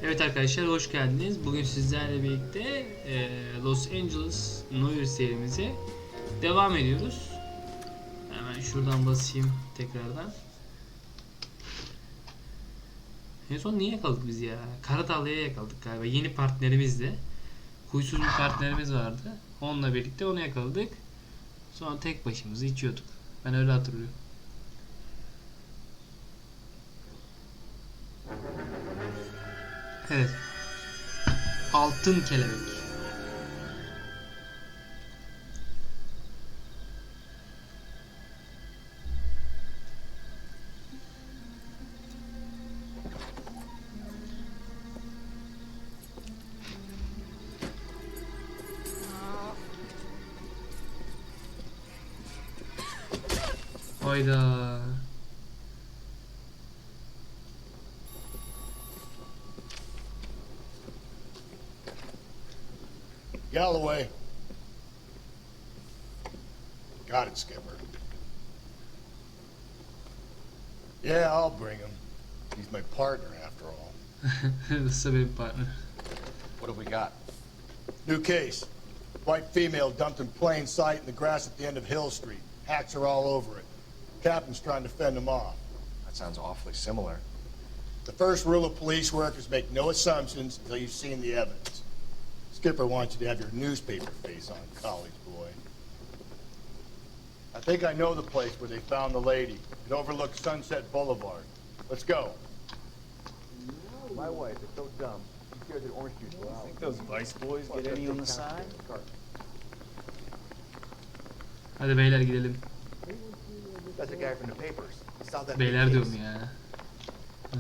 Evet arkadaşlar, hoş geldiniz. Bugün sizlerle birlikte Los Angeles New Year serimize devam ediyoruz. Hemen şuradan basayım tekrardan. En son niye yakaladık biz ya? Karadağlı'ya yakaladık galiba. Yeni partnerimizle. Huysuz bir partnerimiz vardı. Onunla birlikte onu yakaladık. Sonra tek başımıza içiyorduk. Ben öyle hatırlıyorum. Evet. Altın kelebek. Hayda. Galloway. Got it, Skipper. Yeah, I'll bring him. He's my partner, after all. Nasıl benim partner? What have we got? New case. White female dumped in plain sight in the grass at the end of Hill Street. Hacks are all over it. Captain's trying to fend them off. That sounds awfully similar. The first rule of police work is make no assumptions until you've seen the evidence. Skipper wants you to have your newspaper face on, college boy. I think I know the place where they found the lady. It overlooks Sunset Boulevard. Let's go. My wife is so dumb. She scared that orange juice will out. Think those vice boys get any on the side? Hadi beyler gidelim. That's a guy from the papers. He saw that. Beyler diyorum ya. Heh.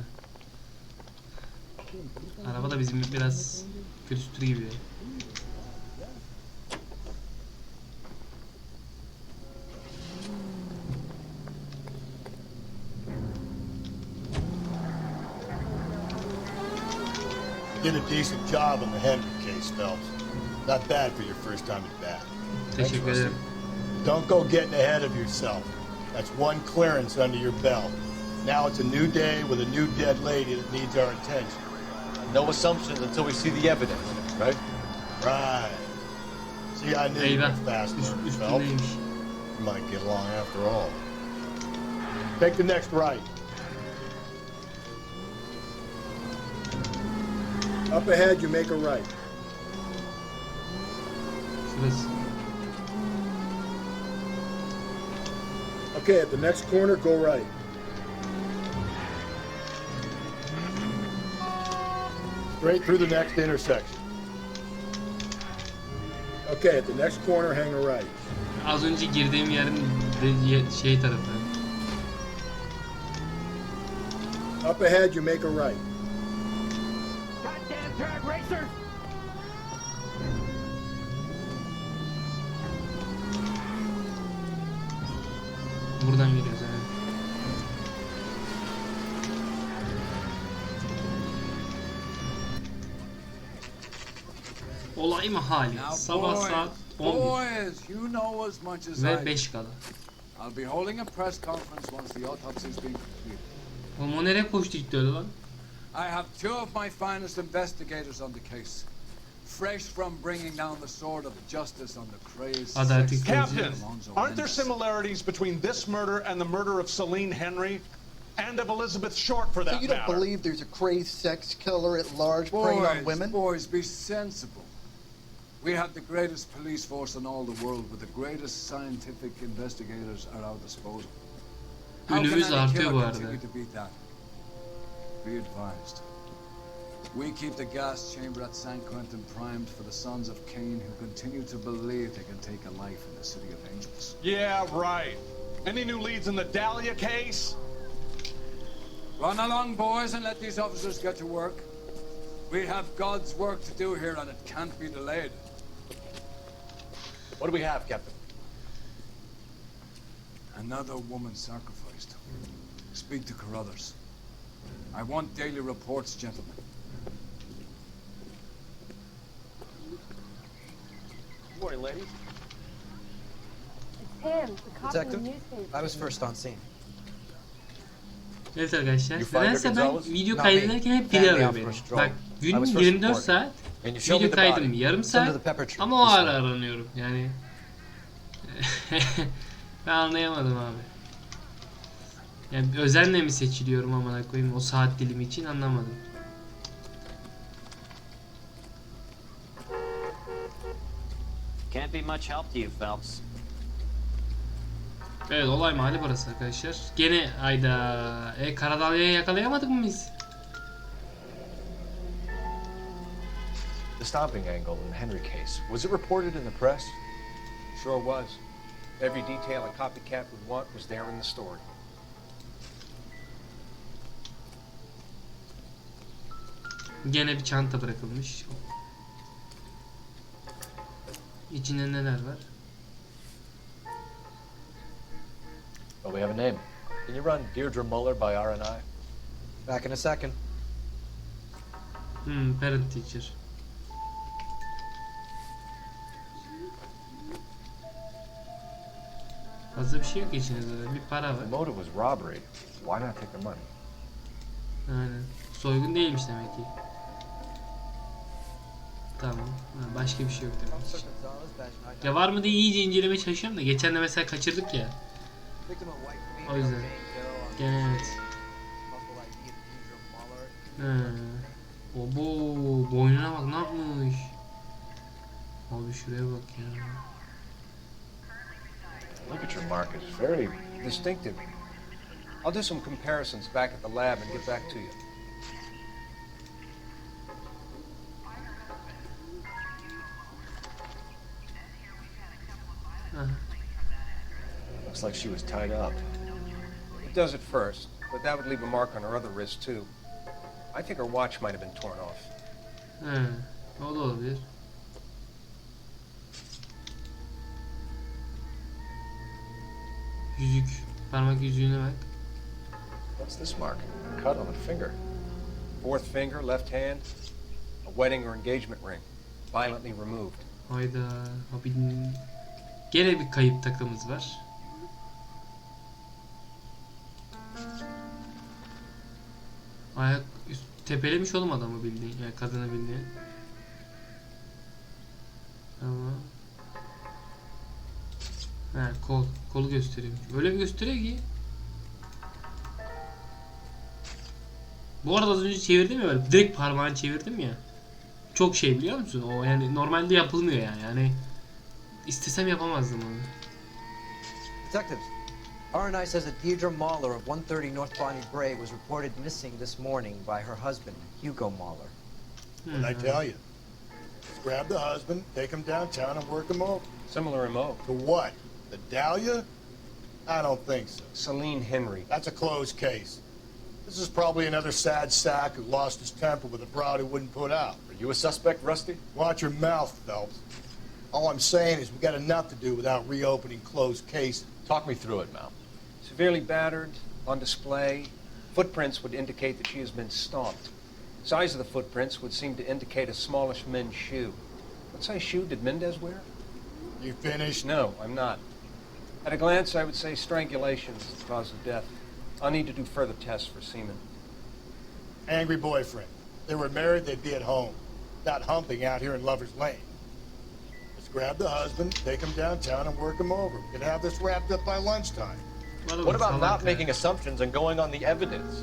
Araba da bizim biraz külüstür gibi. Did a decent job on the Henry case, Phelps. Not bad for your first time at bat. Teşekkür ederim. Don't go getting ahead of yourself. That's one clearance under your belt. Now it's a new day with a new dead lady that needs our attention. No assumptions until we see the evidence, right? Right. See, I knew you were Eyvah. fast learner, Phelps. Üstündeymiş. You might get along after all. Take the next right. Up ahead, you make a right. Şurası. Okay, at the next corner, go right. Straight through the next intersection. Okay, at the next corner, hang a right. Az önce girdiğim yerin şey tarafı. Up ahead, you make a right. Goddamn drag racers! Buradan giriyoruz yani. Olay mahalli. Sabah saat 11 Boys, you know as much as I ve do. 5 kala. I'll be holding a press conference once the autopsy's been completed. Oğlum o nereye koştu gitti öyle lan? I have two of my finest investigators on the case. Fresh from bringing down the sword of justice on the crazed Adalet sex ihtiyacı. offender Captain, Alonzo aren't there Mendez. similarities between this murder and the murder of Celine Henry and of Elizabeth Short, for that So you don't matter? believe there's a crazed sex killer at large preying on women? Boys, be sensible. We have the greatest police force in all the world with the greatest scientific investigators at our disposal. How can Ünümüz any artıyor killer bu arada. continue to beat that? Be advised. We keep the gas chamber at San Quentin primed for the sons of Cain who continue to believe they can take a life in the city of angels. Yeah, right. Any new leads in the Dahlia case? Run along, boys, and let these officers get to work. We have God's work to do here, and it can't be delayed. What do we have, Captain? Another woman sacrificed. Speak to Carruthers. I want daily reports, gentlemen. Good morning, ladies. It's him, the cop in the Detective, newspaper. I was first on scene. Evet arkadaşlar. You find Nedense her, ben Gonzalez? video Not kaydederken hep biri Family arıyor out beni. for a stroll. Bak I günün was first 24 reported. saat And you show me video the kaydım body. yarım Some to saat the pepper tree. ama o This ara way. aranıyorum yani. Ben anlayamadım abi. Yani özenle mi seçiliyorum amına koyayım o saat dilimi için anlamadım. Can't be much help to you, Phelps. Evet olay mahalli burası arkadaşlar. Gene ayda Karadalya'yı yakalayamadık mı biz? The stomping angle in the Henry case, was it reported in the press? Sure was. Every detail a copycat would want was there in the story. Gene bir çanta bırakılmış. İçinde neler var? Well, we have a name. Can you run Deirdre Muller by R&I? Back in a second. Parent teacher. Fazla bir şey yok içinizde. Bir para The var. motive was robbery. Why not take the money? Aynen. Soygun değilmiş demek ki. Tamam. Ha, başka bir şey yok demek ki. Ya var mı diye iyice incelemeye çalışıyorum da geçen de mesela kaçırdık ya. O yüzden. Gene evet. Obo boynuna bak ne yapmış. Abi şuraya bak ya. Look at your mark. It's very Distinctive. I'll do some comparisons back at the lab and get back to you. Looks like she was tied up. It does at first, but that would leave a mark on her other wrist too. I think her watch might have been torn off. O da olabilir. Yüzük. Parmak yüzüğüne bak. What's this mark? A cut on the finger. Fourth finger, left hand, a wedding or engagement ring, violently removed. Hayda. Abi gene bir kayıp takımız var. Ayak tepelemiş oğlum adamı bildiğin. Yani kadını bildiğin. Ama kolu gösteriyor. Öyle bir gösteriyor ki. Bu arada az önce çevirdim ya böyle direkt parmağını çevirdim ya. Çok şey biliyor musun? O yani normalde yapılmıyor yani. Yani istesem yapamazdım onu. Detectives, R&I says that Deirdre Mahler of 130 North Bonnie Bray was reported missing this morning by her husband, Hugo Mahler. What'd I tell you? Just grab the husband, take him downtown, and work him over. Similar MO. To what? The Dahlia? I don't think so. Celine Henry. That's a closed case. This is probably another sad sack who lost his temper with a broad who wouldn't put out. Are you a suspect, Rusty? Watch your mouth, Phelps. All I'm saying is we got enough to do without reopening closed cases. Talk me through it, Mal. Severely battered, on display. Footprints would indicate that she has been stomped. Size of the footprints would seem to indicate a smallish men's shoe. What size shoe did Mendez wear? You finished? No, I'm not. At a glance, I would say strangulation is the cause of death. I'll need to do further tests for semen. Angry boyfriend. If they were married, they'd be at home. Not humping out here in Lover's Lane. Let's grab the husband, take him downtown, and work him over. We can have this wrapped up by lunchtime. What about not making assumptions and going on the evidence?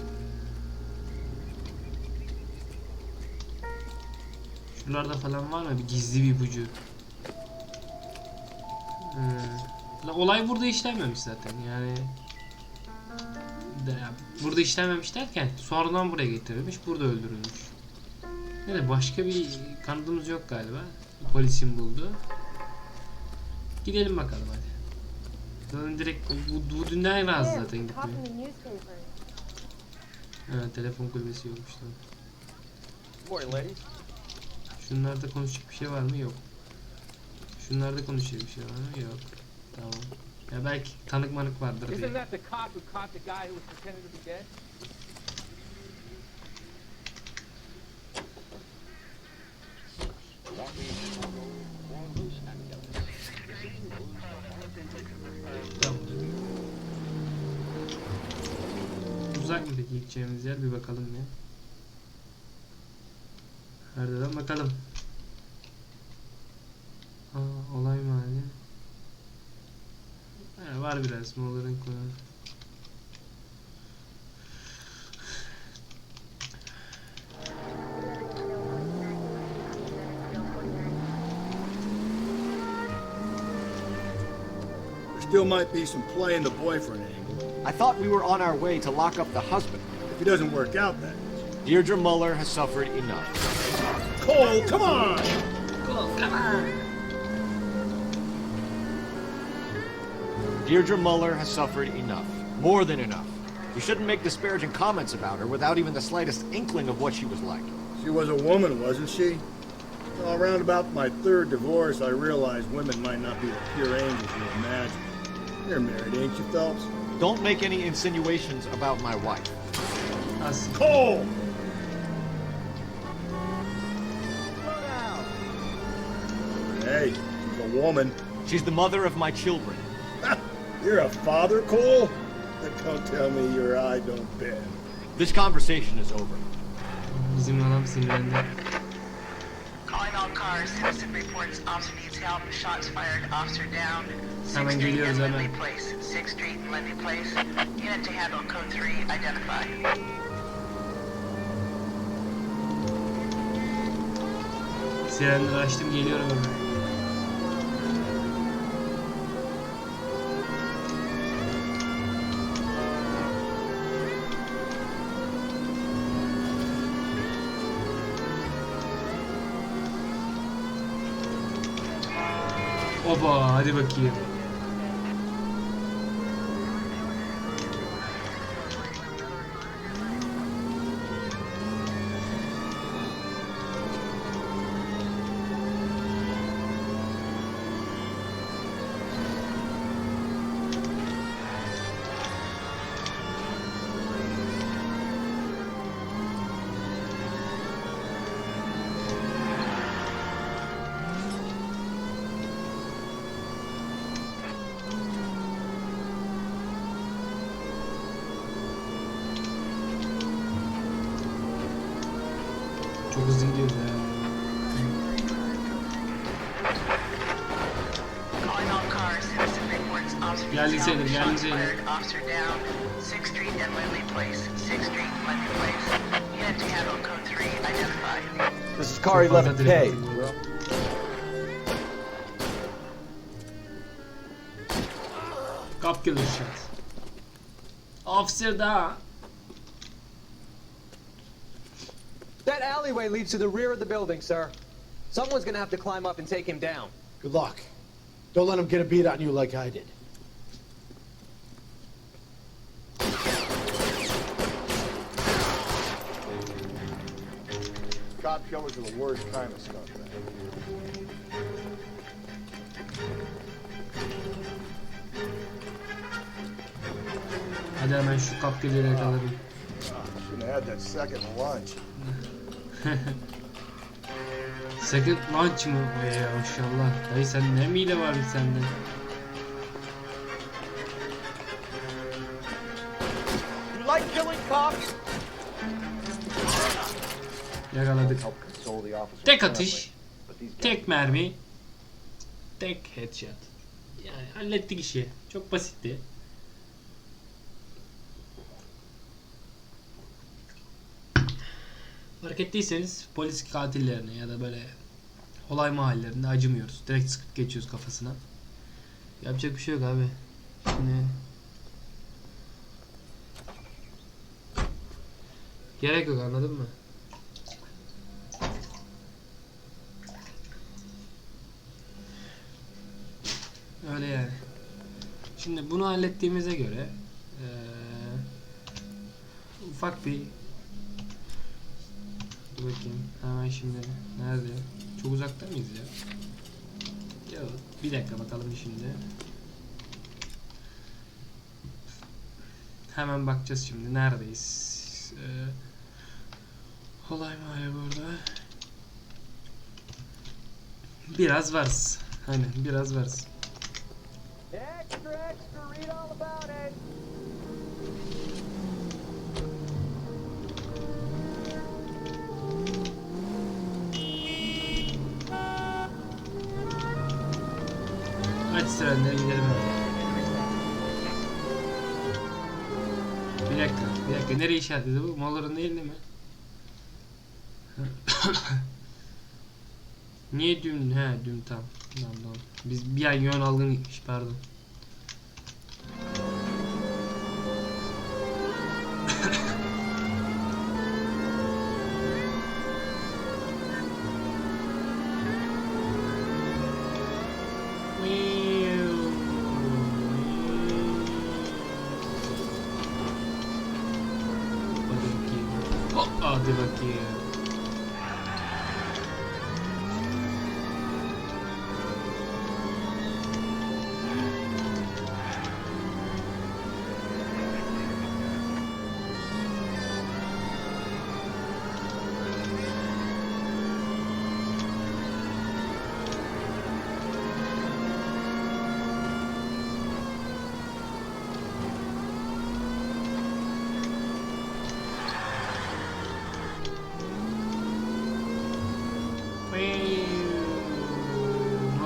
Şuralarda falan var mı bir gizli bir ipucu? Olay burada işlenmemiş zaten yani. Burada işlenmemiş derken sonradan buraya getirilmiş, burada öldürülmüş. Yani başka bir kanıtımız yok galiba. Polisin buldu. Gidelim bakalım hadi. Zaten direkt bu dünden razı zaten gitmiyor. Evet, telefon kulübesi yokmuş lan. Morning, ladies. Şunlarda konuşacak bir şey var mı? Yok. Şunlarda konuşacak bir şey var mı? Yok. Tamam. Ya belki tanık manık vardır diye. Isn't that the cop who caught the guy who was pretending to be dead? Tamam. Uzak mı peki? Peki gideceğimiz yer bir bakalım ya. Nereden bakalım. Olay mahalli. Var biraz Moğolların konu. There still might be some play in the boyfriend angle. I thought we were on our way to lock up the husband. If it doesn't work out, that is. Deirdre Muller has suffered enough. Cole, come on! Deirdre Muller has suffered enough. More than enough. You shouldn't make disparaging comments about her without even the slightest inkling of what she was like. She was a woman, wasn't she? Well, around about my third divorce, I realized women might not be the pure angels you imagine. You're married, ain't you, Phelps? Don't make any insinuations about my wife. Cole! Hey, she's a woman. She's the mother of my children. You're a father, Cole? Don't tell me your eye don't bend. This conversation is over. Bizim adam sinirlendi. Calling all cars, citizen reports officer needs help, shots fired, officer down. 6th Street geliyoruz and hemen. Lindley Place, 6th Street and Lindley Place. Unit to handle code 3 identified. Sirenleri açtım, geliyorum hemen. Oba, hadi bakayım. Çok hızlı gidiyoruz ya. Calling all cars, citizen reports officer Geldi needs Selim, help, geldi shots Selim. fired, officer down. 6th Street and Lindley Place, 6th Street and Lindley Place. Unit to handle code 3 identified. This is car Çok fazla 11K. direkt atıyor. Kap gelir şart. Officer da. That alleyway leads to the rear of the building, sir. Someone's gonna have to climb up and take him down. Good luck. Don't let him get a beat on you like I did. Cop killers are the worst kind of scumbag. Hadi hemen şu kap gelir yakalarım. Shouldn't have had that second lunch. Second lunch mı? Maşallah. Dayı sen ne mide varmış sende? You like killing cops? Yakaladık. Help console the officer. Tek atış, But these guys- tek mermi, tek headshot. Yani hallettik işi. Çok basitti. Fark ettiyseniz polis katillerine ya da böyle olay mahallelerinde acımıyoruz. Direkt sıkıp geçiyoruz kafasına. Yapacak bir şey yok abi. Şimdi gerek yok, anladın mı? Öyle yani. Şimdi bunu hallettiğimize göre ufak bir dur bakayım hemen şimdi nerede? Çok uzakta mıyız ya? Yok. Bir dakika bakalım şimdi. Hemen bakacağız şimdi. Neredeyiz? Olay mahalle burada. Biraz varız. Aynen biraz varız. Extra, extra, read all about it. Hadi trenlere gidelim abi. Bir dakika. Nereye işaretledi bu? Molların değil mi? Niye dün? Dün tamam. Biz bir an yön algın gitmiş, pardon. Hadi bakayım.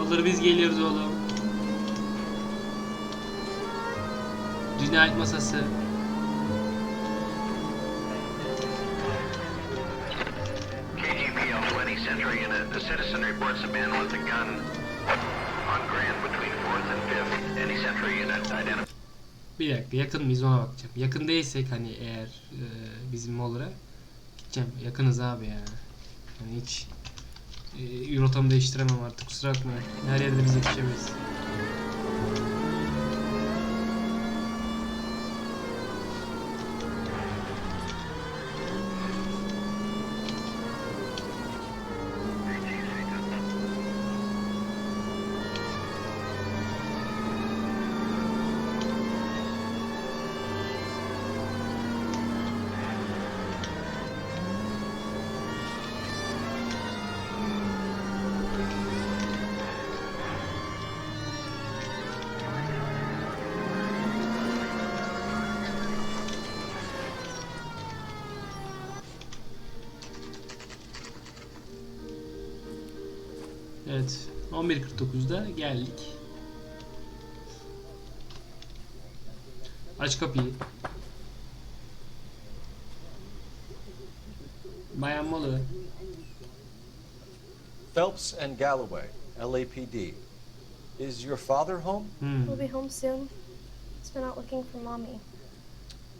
Olur, biz geliyoruz oğlum. Cinayet masası. KGPL 20 Century Unit. The citizen reports a man with a gun on Grand between 4th and 5th. Any Century Unit identified. Bir dakika, yakın mıyız ona bakacağım. Yakın değilsek hani eğer bizim Moller'a gideceğim. Yakınız abi ya. Yani hiç rotamı değiştiremem artık, kusura bakmayın. Her yerde biz yetişemeyiz. Evet, 11.49'da geldik. Aç kapıyı. Bayan Moller. Phelps and Galloway, LAPD. Is your father home? We'll be home soon. He's been out looking for Mommy.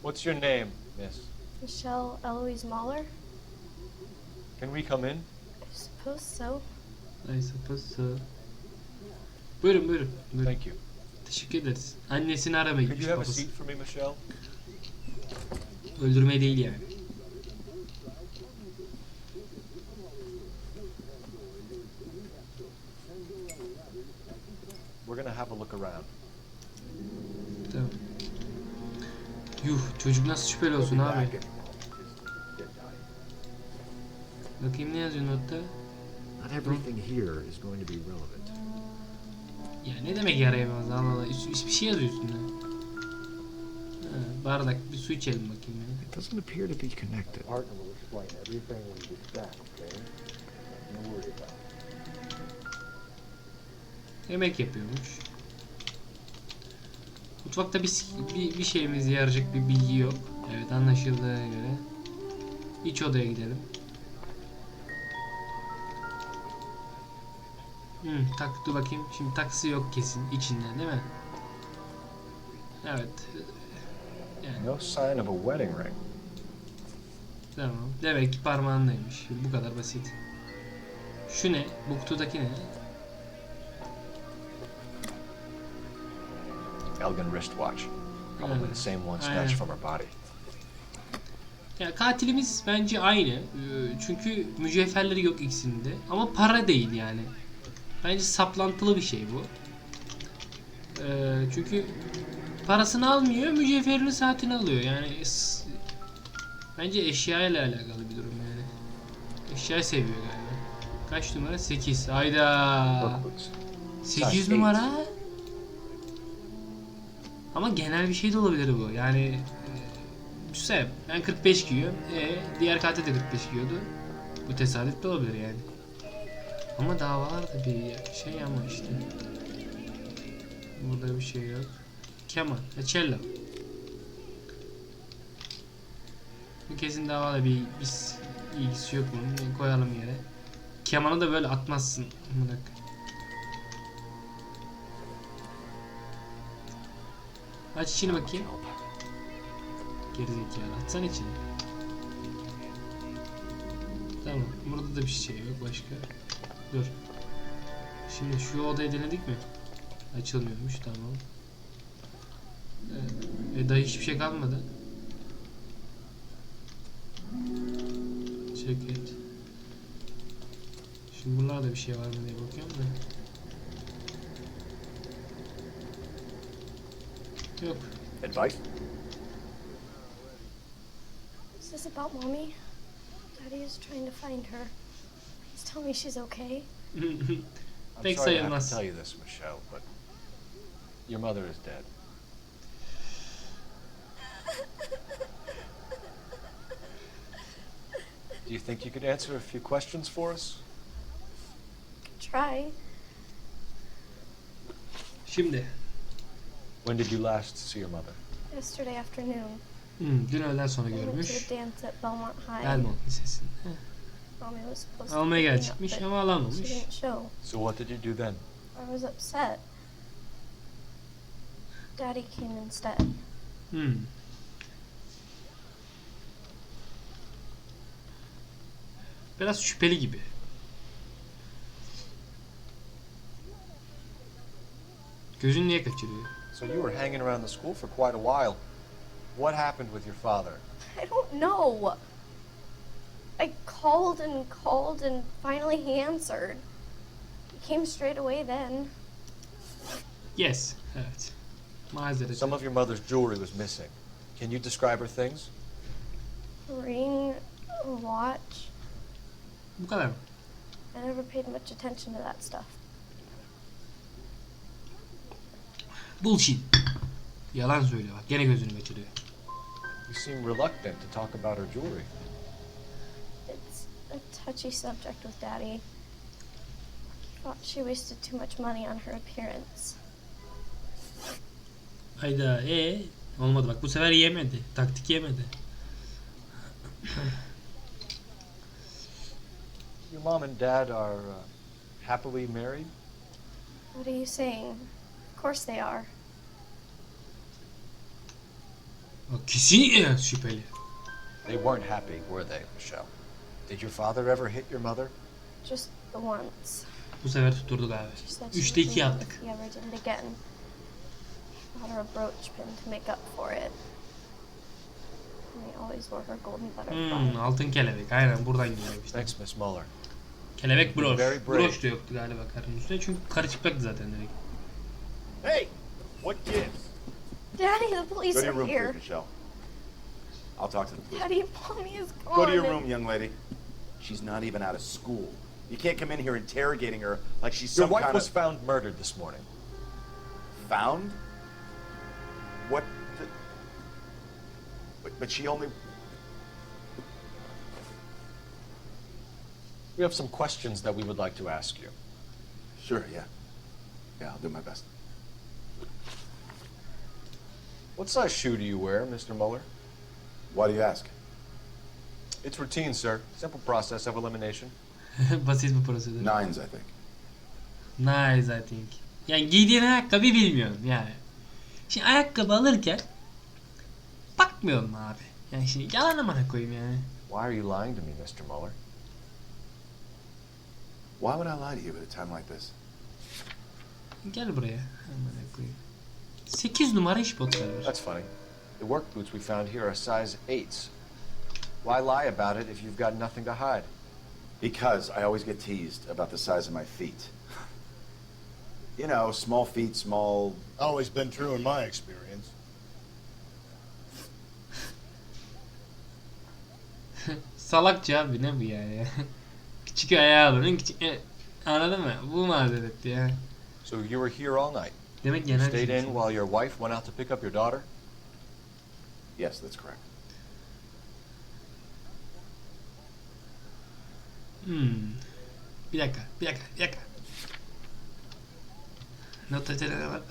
What's your name, miss? Michelle Eloise Mahler? Can we come in? I suppose so. I suppose so. Buyurun. Thank you. Teşekkür ederiz. Annesini aramaya Could gitmiş you have a babası. seat for me, Michelle? Öldürme değil yani. We're gonna have a look around. Tamam. Yuh, çocuk nasıl şüpheli olsun abi? Bakayım ne yazıyor notta? Not everything here is going to be relevant. Ya ne demek yarayamaz, Allah Allah. Hiçbir şey yazıyor üstünde. Bardak, bir su içelim bakayım ya. It doesn't appear to be connected. Partner will explain everything when he gets back, okay? No worry about it. Yemek yapıyormuş. Mutfakta bir şeyimize yarayacak bir bilgi yok. Evet, anlaşıldığına göre. İç odaya gidelim. Dur bakayım. Şimdi taksi yok kesin içinden, değil mi? Evet. Yani. No sign of a wedding ring. Tamam. Demek ki parmağındaymış. Bu kadar basit. Şu ne? Bu kutudaki ne? Elgin wristwatch. Probably the same one snatched from her body. Ya katilimiz bence aynı. Çünkü mücevherleri yok ikisinde. Ama para değil yani. Bence saplantılı bir şey bu. Çünkü parasını almıyor, mücevherini, saatini alıyor. Yani bence eşya ile alakalı bir durum yani. Eşyayı seviyor galiba. Kaç numara? 8. Hayda. 8 numara. Ama genel bir şey de olabilir bu. Yani düşünsene, ben 45 giyiyorum. Diğer katil de 45 giyiyordu. Bu tesadüf de olabilir yani. Ama davalar da bir şey ama işte. Burada bir şey yok. Keman. Cello. Bu kesin davayla bir ilgisi yok bunun. Koyalım yere. Kemanı da böyle atmazsın. Bir dakika. Aç içini bakayım. Gerizekalı. Açsana içini. Tamam. Burada da bir şey yok başka. Dur. Şimdi şu odayı denedik mi? Açılmıyormuş. Tamam. Daha hiçbir şey kalmadı. Check it. Şimdi buralarda bir şey var mı diye bakıyorum da. Yok. Advice? Is this about Mommy? Daddy is trying to find her. Please tell me she's okay. I'm sorry to have to tell you this, Michelle, but your mother is dead. Do you think you could answer a few questions for us? Try. Şimdi. When did you last see your mother? Yesterday afternoon. Dün öğleden sonra I went to görmüş. the dance at Belmont High. Belmont Lisesi'nde. Mommy was supposed to Almaya pick me up, gelecekmiş but ama alamamış. she didn't show. So what did you do then? I was upset. Daddy came instead. Biraz şüpheli gibi. Gözün niye kaçırıyor? So you were hanging around the school for quite a while. What happened with your father? I don't know. I called and finally he answered. He came straight away then. Yes. Evet. Mazeret. Some of your mother's jewelry was missing. Can you describe her things? Ring, a watch. Bu kadar mı? I never paid much attention to that stuff. Bullshit. Yalan söylüyor bak. Gene gözünü kaçırıyor. You seem reluctant to talk about her jewelry. It's a touchy subject with Daddy. He thought she wasted too much money on her appearance. Hayda olmadı bak bu sefer yemedi. Taktik yemedi. Your mom and dad are happily married? What are you saying? Of course they are. Bak kesin şüpheli. They weren't happy, were they, Michelle? Did your father ever hit your mother? Just the once. Bu sefer tutturduk abi. She said she 3'te would 2 leave yaptık. if he ever did it again. Bought her a brooch pin to make up for it. And they always wore her golden butterfly. Altın kelebek. Aynen buradan geliyor işte. Thanks, Miss Muller. Kelebek broş. Very brave. Broş da yoktu galiba karının üstünde çünkü karı çıplaktı zaten direkt. Hey! What gives? Daddy, the police Go to your are room, here. please, Michelle. I'll talk to the police. Daddy, Mommy is gone. Go to your room, young lady. She's not even out of school. You can't come in here interrogating her like she's Your some wife kind was of... found murdered this morning. Found? What the... But she only... We have some questions that we would like to ask you. Sure, yeah. Yeah, I'll do my best. What size shoe do you wear, Mr. Muller? Why do you ask? It's routine, sir. Simple process of elimination. Basit bir prosedür. Nines, I think. Nice I think. Yani giydiğin ayakkabı bilmiyorum yani. Şimdi ayakkabı alırken bakmıyorum abi. Yani şimdi yalan amına koyayım yani. Why are you lying to me, Mr. Muller? Why would I lie to you at a time like this? Gel buraya. Amına koyayım. 8 numara iş botları. That's funny. The work boots we found here are size 8s. Why lie about it if you've got nothing to hide? Because I always get teased about the size of my feet. You know, small feet, small... Always been true in my experience. Salakça abi ne bu ya? Küçük ayağı alın küçük... Anladın mı? Bu mazeretti ya. So you were here all night? Demek You genel stayed bir in şey. while your wife went out to pick up your daughter? Yes, that's correct. Bir dakika. Not defterine var.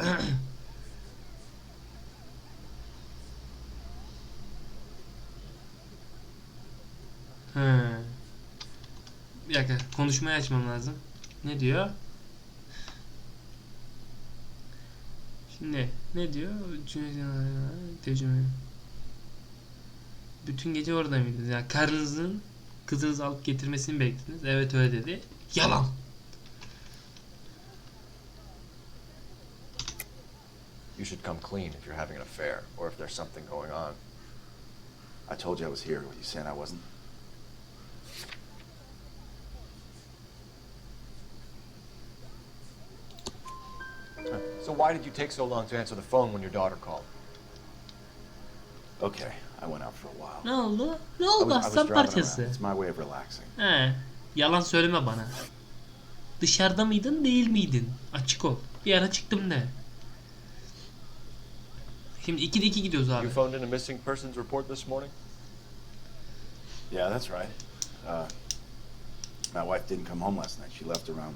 Bir dakika, konuşmayı açmam lazım. Ne diyor? Şimdi ne diyor? Tecrübe. Bütün gece orada mıydınız? Yani karınızın kızınızı alıp getirmesini beklediniz. Evet öyle dedi. Yalan. You should come clean if you're having an affair, or if there's something going on. I told you I was here. What, you saying I wasn't? So why did you take so long to answer the phone when your daughter called? Okay, I went out for a while. Ne oldu? Ne I oldu was aslan driving parçası? around. It's my way of relaxing. He. Yalan söyleme bana. Dışarıda mıydın, değil miydin? Açık ol. Bir ara çıktım de. Şimdi 2'de 2 gidiyoruz abi. You phoned in a missing persons report this morning? Yeah, that's right. My wife didn't come home last night. She left around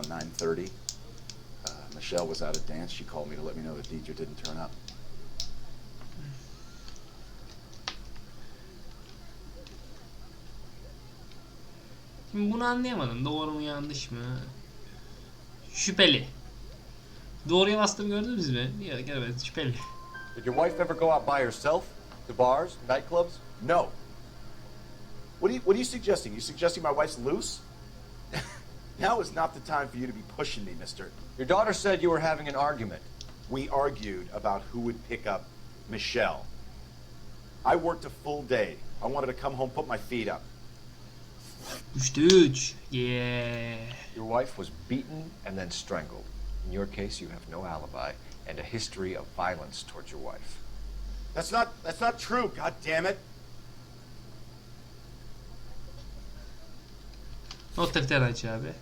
9:30. Michelle was out at dance. She called me to let me know that Deidre didn't turn up. Şimdi bunu anlayamadım. Doğru mu yanlış mı? Şüpheli. Doğruya bastım, gördünüz mü? Yok, evet, şüpheli. Did your wife ever go out by herself? To bars, nightclubs? No. What are you suggesting? You suggesting my wife's loose? Now is not the time for you to be pushing me, mister. Your daughter said you were having an argument. We argued about who would pick up Michelle. I worked a full day. I wanted to come home, put my feet up. 3'te 3. Yeah. Your wife was beaten and then strangled. In your case, you have no alibi and a history of violence towards your wife. That's not true, god damn it. Not defter aç abi.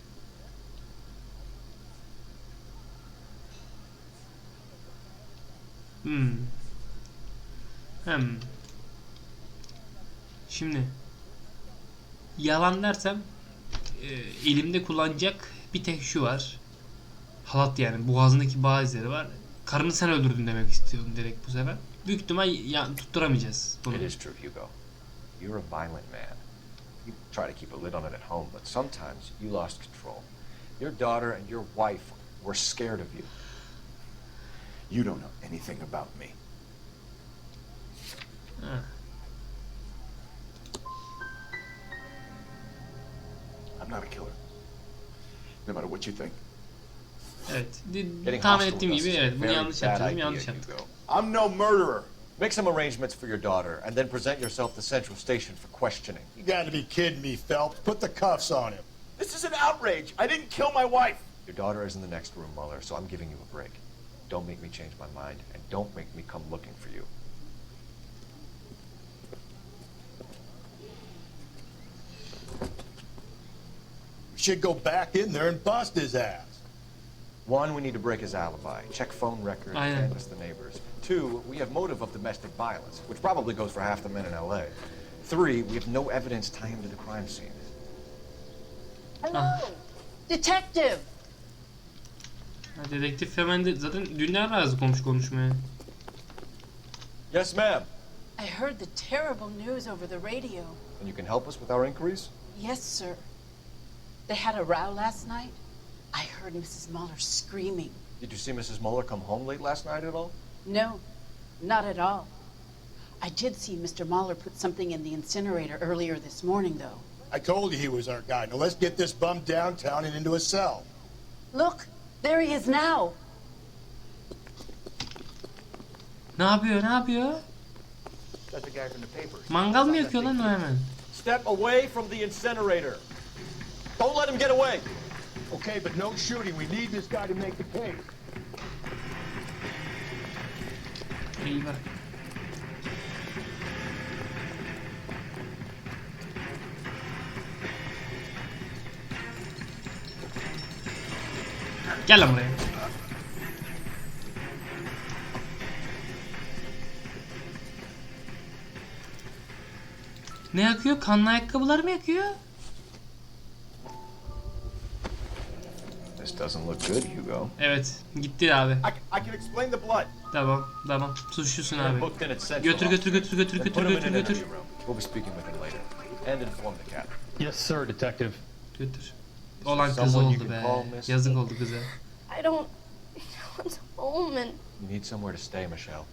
Şimdi yalan dersem elimde kullanacak bir tek şu var. Halat, yani boğazındaki bağ izleri var. Karını sen öldürdün demek istiyorum direkt bu sefer. Büyük ihtimal tutturamayacağız bunu. It is true, Hugo. You're a violent man. You try to keep a lid on it at home, but sometimes you lost control. Your daughter and your wife were scared of you. You don't know anything about me. I'm not a killer. No matter what you think. Evet. Tahmin ettiğim gibi evet. Bunu yanlış yaptım. Yanlış yaptım. I'm no murderer. Make some arrangements for your daughter and then present yourself to Central Station for questioning. You gotta be kidding me, Phelps. Put the cuffs on him. This is an outrage. I didn't kill my wife. Your daughter is in the next room, Muller, so I'm giving you a break. Don't make me change my mind, and don't make me come looking for you. We should go back in there and bust his ass. One, we need to break his alibi, check phone records, canvass the neighbors. Two, we have motive of domestic violence, which probably goes for half the men in L.A. Three, we have no evidence tying him to the crime scene. Hello, detective. Dedektif hemen de zaten dünden razı konuşmaya. Yes, ma'am. I heard the terrible news over the radio. And you can help us with our inquiries? Yes, sir. They had a row last night. I heard Mrs. Muller screaming. Did you see Mrs. Muller come home late last night at all? No, not at all. I did see Mr. Muller put something in the incinerator earlier this morning, though. I told you he was our guy. Now let's get this bum downtown and into a cell. Look, there he is now. Ne yapıyor? Ne yapıyor? That's the guy from the papers. Mangal mı yakıyor lan o hemen? Step away from the incinerator. Don't let him get away. Okay, but no shooting. We need this guy to make the case. Eyvah. Gel lan buraya. Ne yakıyor? Kanlı ayakkabılar mı yakıyor? This doesn't look good, Hugo. Evet, gitti abi. I can explain the blood. Tamam. Suçlusun abi. Booked in at Central. Götür. Put him in an interview room. We'll be speaking with him later. And inform the captain. Yes, sir, detective. Götür. Olan kız Someone you oldu can be. call, miss? Yazık oldu kıza. I don't want home and You need somewhere to stay, Michelle.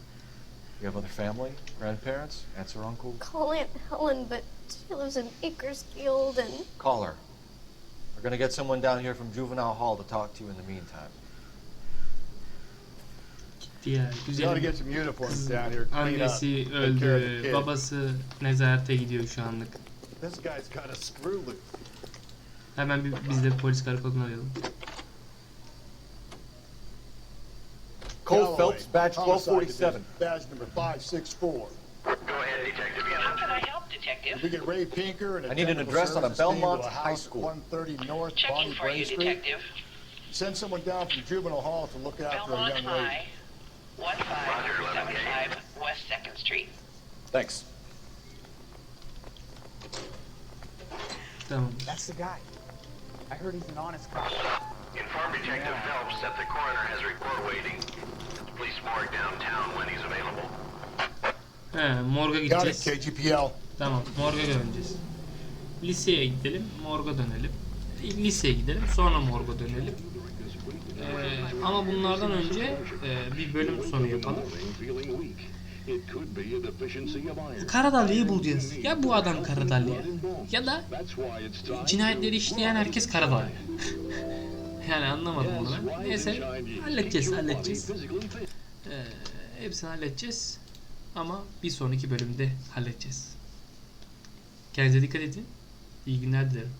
You have other family, grandparents, aunts or uncles? call Aunt Helen, but she lives in Bakersfield and Call her. We're gonna get someone down here from juvenile hall to talk to you in the meantime. Gitti ya. You gotta Güzel. get some uniforms Kız, down here. Clean up. annesi Take care of the öldü. kid. Babası nezarete gidiyor şu anlık. This guy's got a screw loose. Hemen biz de polis karakolunu arayalım. Cole Phelps, badge 1247. Badge number 564. Go ahead, Detective. How can I help, Detective? We get Ray Pinker and I need an address on a Belmont High School. 130 North Checking Bonnie for Bray you, Street. Detective. Send someone down from juvenile hall to look out for a Belmont young lady. High, 1575 West 2nd Street. Thanks. Tamam. That's the guy. I heard he's an honest cop. Inform Detective Phelps that the coroner has a report waiting. Police morgue downtown when he's available. Morga Got it, gideceğiz. KGPL. Tamam, morga döneceğiz. Liseye gidelim, morga dönelim. Liseye gidelim, sonra morga dönelim. Ama bunlardan önce bir bölüm sonu yapalım. Karadalıyı bulacağız. Ya bu adam Karadalya ya da cinayetleri işleyen herkes Karadalya. Yani anlamadım bunu ben. Neyse halledeceğiz. Hepsini halledeceğiz. Ama bir sonraki bölümde halledeceğiz. Kendinize dikkat edin. İyi günler dilerim.